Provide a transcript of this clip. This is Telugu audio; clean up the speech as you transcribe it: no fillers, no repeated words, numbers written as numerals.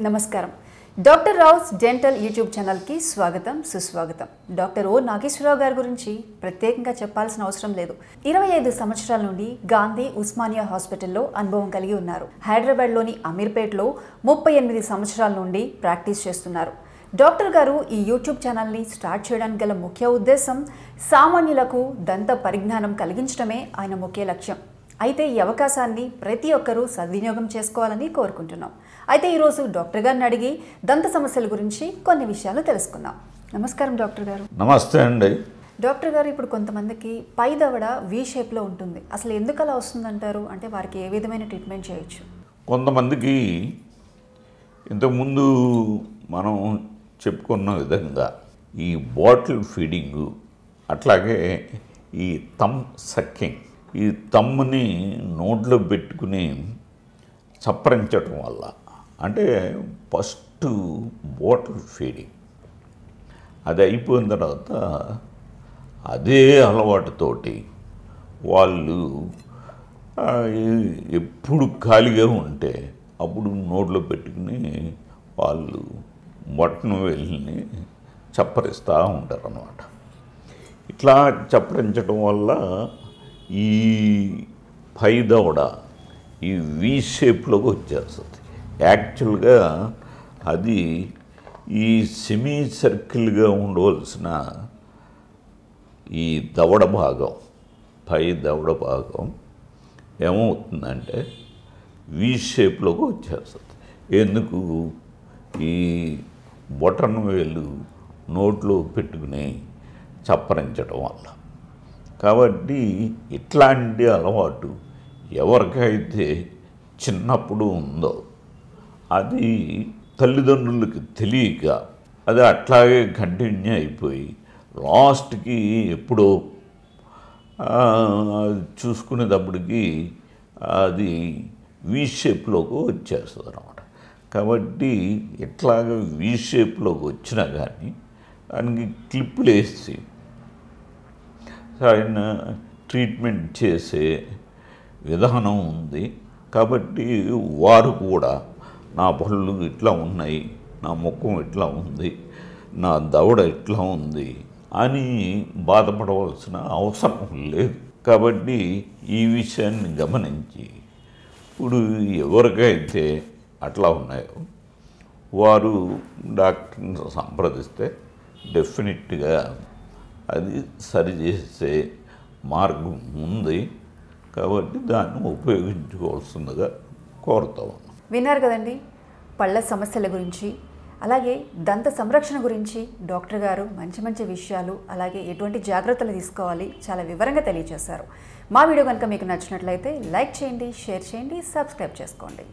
నమస్కారం. డాక్టర్ రావుస్ డెంటల్ యూట్యూబ్ ఛానల్కి స్వాగతం, సుస్వాగతం. డాక్టర్ ఓ నాగేశ్వరరావు గారి గురించి ప్రత్యేకంగా చెప్పాల్సిన అవసరం లేదు. 25 సంవత్సరాల నుండి గాంధీ ఉస్మానియా హాస్పిటల్లో అనుభవం కలిగి ఉన్నారు. హైదరాబాద్లోని అమీర్పేట్లో 38 సంవత్సరాల నుండి ప్రాక్టీస్ చేస్తున్నారు. డాక్టర్ గారు ఈ యూట్యూబ్ ఛానల్ని స్టార్ట్ చేయడానికి గల ముఖ్య ఉద్దేశం సామాన్యులకు దంత పరిజ్ఞానం కలిగించడమే ఆయన ముఖ్య లక్ష్యం. అయితే ఈ అవకాశాన్ని ప్రతి ఒక్కరూ సద్వినియోగం చేసుకోవాలని కోరుకుంటున్నాం. అయితే ఈరోజు డాక్టర్ గారిని అడిగి దంత సమస్యల గురించి కొన్ని విషయాలు తెలుసుకుందాం. నమస్కారం డాక్టర్ గారు. నమస్తే అండి. డాక్టర్ గారు, ఇప్పుడు కొంతమందికి పై దవడ వి షేప్లో ఉంటుంది. అసలు ఎందుకు అలా వస్తుందంటారు? అంటే వారికి ఏ విధమైన ట్రీట్మెంట్ చేయొచ్చు? కొంతమందికి ఇంతకుముందు మనం చెప్పుకున్న విధంగా ఈ బాటిల్ ఫీడింగు, అట్లాగే ఈ థమ్ సక్కింగ్, ఈ తమ్ముని నోట్లో పెట్టుకుని చప్పరించడం వల్ల, అంటే ఫస్ట్ బాటిల్ ఫీడింగ్ అది అయిపోయిన తర్వాత అదే అలవాటుతోటి వాళ్ళు ఎప్పుడు ఖాళీగా ఉంటే అప్పుడు నోట్లో పెట్టుకుని వాళ్ళు బొట్టను వెళ్ళి చప్పరిస్తూ ఉంటారు అన్నమాట. ఇట్లా చప్పరించడం వల్ల ఈ పై దవడ ఈ వి షేప్లోకి వచ్చేస్తుంది. యాక్చువల్గా అది ఈ సెమీ సర్కిల్గా ఉండవలసిన ఈ దవడ భాగం, పై దవడ భాగం ఏమవుతుందంటే వి షేప్లోకి వచ్చేస్తుంది. ఎందుకు? ఈ బొటన్ వేలు నోట్లో పెట్టుకుని చప్పరించడం వల్ల. కాబట్టి ఇట్లాంటి అలవాటు ఎవరికైతే చిన్నప్పుడు ఉందో అది తల్లిదండ్రులకి తెలియక అది అట్లాగే కంటిన్యూ అయిపోయి లాస్ట్కి ఎప్పుడో చూసుకునేటప్పటికి అది వి షేప్లోకి వచ్చేస్తుంది అన్నమాట. కాబట్టి ఇట్లాగ వి షేప్లోకి వచ్చినా కానీ దానికి క్లిప్పులు వేసి ఆయన ట్రీట్మెంట్ చేసే విధానం ఉంది. కాబట్టి వారు కూడా నా పళ్ళు ఇట్లా ఉన్నాయి, నా ముఖం ఇట్లా ఉంది, నా దవడ ఇట్లా ఉంది అని బాధపడవలసిన అవసరం లేదు. కాబట్టి ఈ విషయాన్ని గమనించి ఇప్పుడు ఎవరికైతే అట్లా ఉన్నాయో వారు డాక్టర్ని సంప్రదిస్తే డెఫినెట్గా అది సరిచేసే మార్గం ఉంది. కాబట్టి దాన్ని ఉపయోగించుకోవాల్సిందిగా కోరుతాము. విన్నారు కదండి, పళ్ళ సమస్యల గురించి అలాగే దంత సంరక్షణ గురించి డాక్టర్ గారు మంచి మంచి విషయాలు, అలాగే ఎటువంటి జాగ్రత్తలు తీసుకోవాలి చాలా వివరంగా తెలియజేశారు. మా వీడియో కనుక మీకు నచ్చినట్లయితే లైక్ చేయండి, షేర్ చేయండి, సబ్స్క్రైబ్ చేసుకోండి.